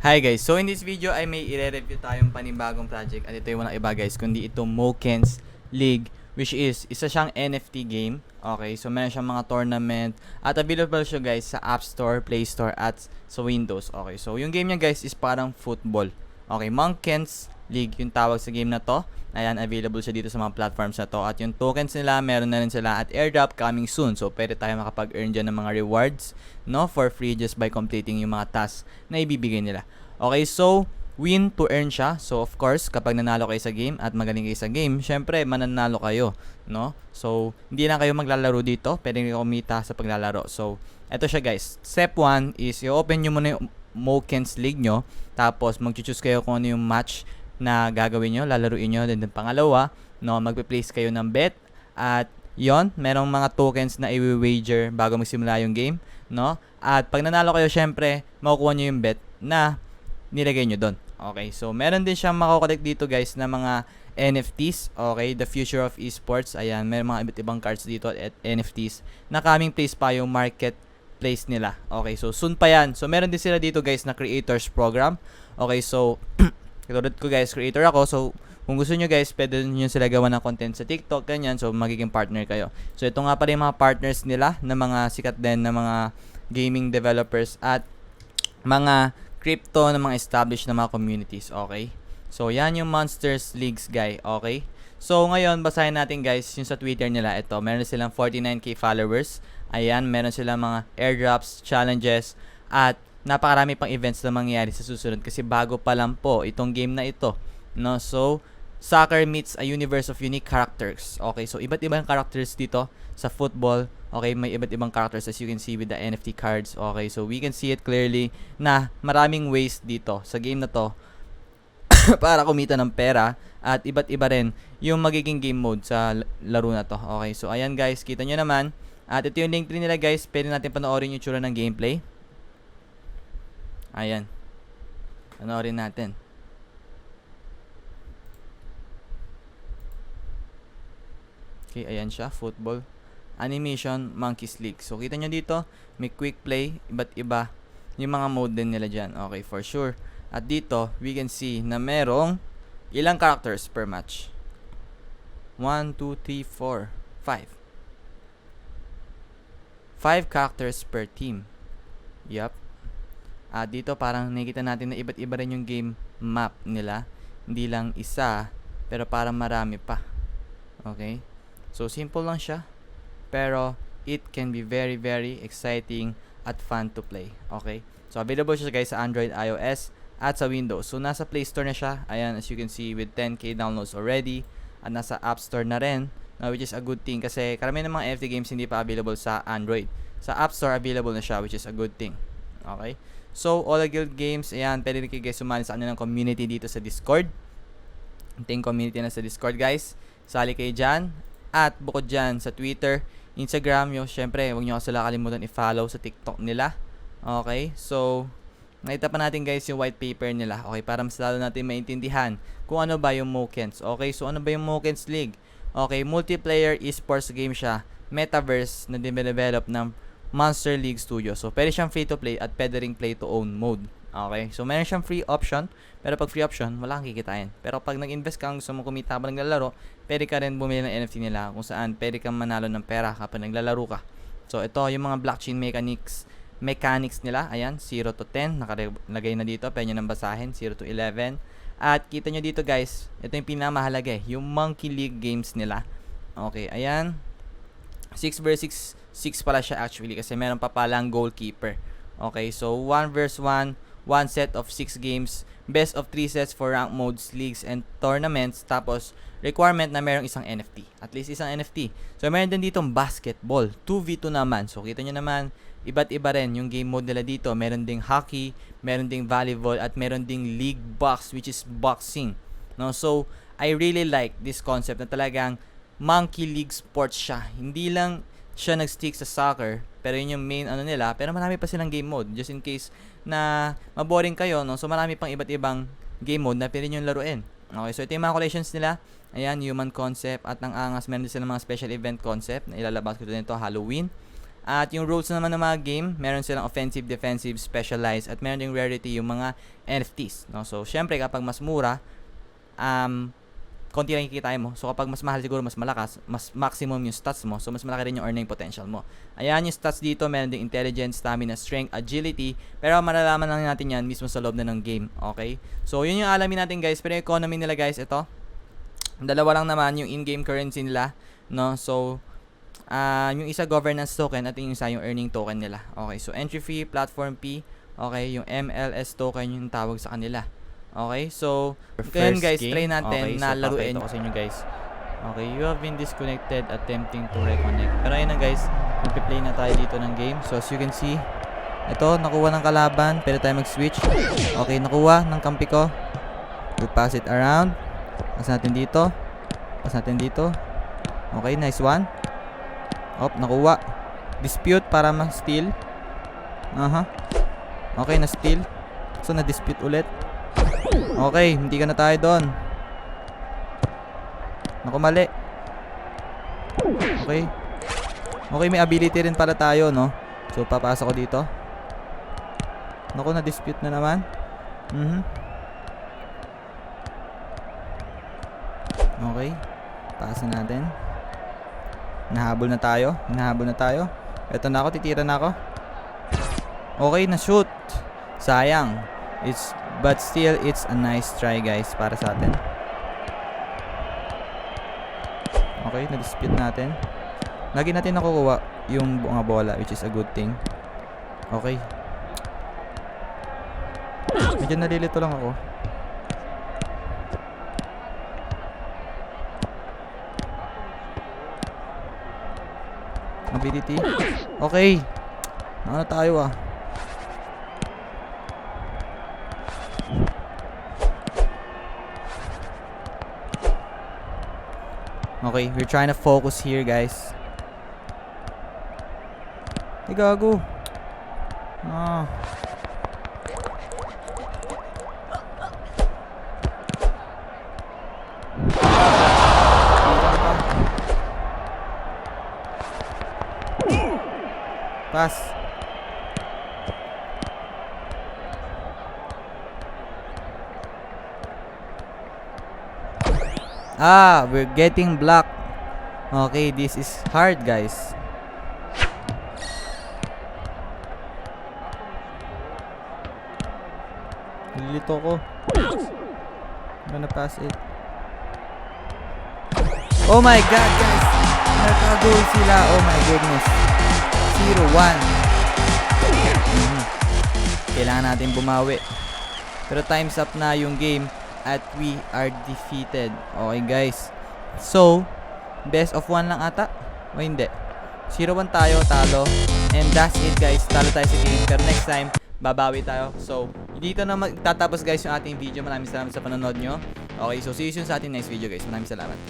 Hi guys, so in this video ay may i-review tayong panibagong project at ito yung walang iba guys kundi ito Mokens League, which is isa siyang NFT game. Okay, so meron siyang mga tournament at available siya guys sa App Store, Play Store at sa Windows. Okay, so yung game niya guys is parang football. Okay, Mokens League yung tawag sa game na to. Ayan, available siya dito sa mga platforms na to. At yung tokens nila, meron na rin sila at airdrop coming soon. So, pwede tayo makapag-earn dyan ng mga rewards, no, for free just by completing yung mga tasks na ibibigay nila. Okay, so, win to earn siya. So, of course, kapag nanalo kayo sa game at magaling kayo sa game, syempre, mananalo kayo, no? So, hindi na kayo maglalaro dito. Pwede kayo kumita sa paglalaro. So, eto siya guys. Step 1 is, i-open nyo muna yung Mokens League nyo. Tapos, mag-choose kayo kung ano yung match na gagawin nyo, lalaruin nyo. Then pangalawa, no, magpe-place kayo ng bet. At yon, merong mga tokens na i-wager bago magsimula yung game, no? At pag nanalo kayo, syempre, makukuha nyo yung bet na nilagay nyo doon. Okay, so meron din siyang makokolect dito guys na mga NFTs. Okay, the future of esports. Ayan, may mga iba't ibang cards dito at NFTs na coming place pa yung marketplace nila. Okay, so soon pa yan. So meron din sila dito guys na creators program. Okay, so katulad ko guys, creator ako. So kung gusto nyo guys, pwede nyo sila gawa ng content sa TikTok, ganyan. So magiging partner kayo. So ito nga pala yung mga partners nila na mga sikat din na mga gaming developers at mga crypto na mga established na mga communities. Okay, so yan yung Monsters Leagues guy. Okay, so ngayon basahin natin guys yung sa Twitter nila. Ito, meron silang 49k followers. Ayan, meron silang mga airdrops, challenges at napakarami pang events na mangyayari sa susunod kasi bago pa lang po itong game na ito, no? So soccer meets a universe of unique characters. Okay, so iba't ibang characters dito sa football. Okay, may iba't ibang characters as you can see with the NFT cards. Okay, so we can see it clearly na maraming ways dito sa game na to para kumita ng pera at iba't iba rin yung magiging game mode sa laro na to. Okay, so ayan guys, kita nyo naman. At ito yung link tree nila guys. Pwede natin panoorin yung tsura ng gameplay. Ayan, panoorin natin. Okay, ayan siya, football animation Monkeys League. So kita nyo dito, may quick play, iba't iba yung mga mode din nila dyan. Okay, for sure. At dito, we can see na merong ilang characters per match. 1, 2, 3, 4, 5. 5 characters per team. Yup. At dito parang nakikita natin na iba't iba rin yung game map nila. Hindi lang isa, pero parang marami pa. Okay? So simple lang siya, pero it can be very very exciting at fun to play. Okay, so available siya guys sa Android, iOS at sa Windows. So nasa Play Store na siya, ayan, as you can see with 10k downloads already. At nasa App Store na rin, which is a good thing kasi karamihan ng mga NFT games hindi pa available sa Android. Sa App Store available na siya, which is a good thing. Okay, so all the guild games, ayan, pwede rin kayo guys sumali sa kanilang community dito sa Discord. Ito yung community na sa Discord guys, sali kayo dyan. At bukod dyan, sa Twitter, Instagram, yung syempre, huwag nyo sila kalimutan i-follow sa TikTok nila. Okay, so nakita pa natin guys yung white paper nila. Okay, para mas lalo natin maintindihan kung ano ba yung Mokens. Okay, so ano ba yung Mokens League? Okay, multiplayer esports game siya. Metaverse na dinevelop ng Monster League Studio. So pwede siyang free to play at pwede ring play to own mode. Okay, so meron siyang free option, pero pag free option, wala kang kikitain. Pero pag nag-invest ka, gusto mo kumita habang naglalaro, pwede ka rin bumili ng NFT nila kung saan pwede kang manalo ng pera kapag naglalaro ka. So ito yung mga blockchain mechanics nila. Ayan, 0 to 10, nakalagay na dito, pwede nyo nang basahin, 0 to 11. At kita nyo dito guys, ito yung pinamahalaga yung Monkey League games nila. Okay, ayan, 6 vs 6 pala siya actually kasi meron pa palang goalkeeper. Okay, so 1 vs 1, one set of 6 games, best of 3 sets for rank modes, leagues, and tournaments. Tapos, requirement na merong isang NFT. At least isang NFT. So, meron din ditong basketball. 2v2 naman. So, kita nyo naman, iba't iba rin yung game mode nila dito. Meron ding hockey, meron ding volleyball, at meron ding league box, which is boxing. No? So, I really like this concept na talagang Monkey League sports siya. Hindi lang siya nag-stick sa soccer, pero yun yung main ano nila, pero marami pa silang game mode just in case na maboring kayo, no? So marami pang iba't ibang game mode na pwede nyo laruin. Okay, so ito yung mga collections nila. Ayan, human concept at ang angas, meron din silang mga special event concept na ilalabas ko dito, Halloween. At yung rules naman ng mga game, meron silang offensive, defensive, specialized, at meron ding rarity yung mga NFTs, no? So, syempre, kapag mas mura, konti lang kikitain mo. So, kapag mas mahal siguro, mas malakas, mas maximum yung stats mo. So, mas malaki rin yung earning potential mo. Ayan yung stats dito. Meron ding intelligence, stamina, strength, agility. Pero malalaman lang natin yan mismo sa loob na ng game. Okay? So, yun yung alamin natin, guys. Pero yung economy nila, guys, ito. Dalawa lang naman yung in-game currency nila, no? So, yung isa governance token at yung isa yung earning token nila. Okay, so entry fee, platform fee, okay, yung MLS token yung tawag sa kanila. Okay, so ngayon guys, try natin na laruin ko sa inyo guys. Okay, you have been disconnected attempting to reconnect. Pero ayun na guys, magpe-play na tayo dito ng game. So as you can see, ito, nakuha ng kalaban, pero tayo mag-switch. Okay, nakuha ng kampi ko. We pass it around. Pass natin dito. Pass natin dito. Okay, nice one. Nakuha. Dispute para ma-steal. Okay, na-steal. So, na-dispute ulit. Okay, hindi ka na tayo doon. Naku, mali. Okay. Okay, may ability rin para tayo, no? So, papasok ko dito. Naku, na-dispute na naman. Okay. Pasa natin. Nahabol na tayo. Eto na ako, titira na ako. Okay, na-shoot. Sayang. But still, it's a nice try, guys, para sa atin. Okay, na-dispute natin. Lagi natin nakukuha yung mga bola, which is a good thing. Okay. Medyo nalilito lang ako. Ability. Okay. Ano tayo Okay, we're trying to focus here, guys. Hey, gago. Pass. We're getting blocked. Okay, this is hard, guys. Nilito ko. I'm gonna pass it. Oh my god, guys. Nakagol sila. Oh my goodness. 0-1. Kailangan natin bumawi. Pero time's up na yung game at we are defeated. Okay, guys. So, best of 1 lang ata. O hindi. 0-1 tayo, talo. And that's it, guys. Talo tayo sa game. Pero next time, babawi tayo. So, dito na magtatapos, guys, yung ating video. Maraming salamat sa panonood nyo. Okay, so see you soon sa ating next video, guys. Maraming salamat.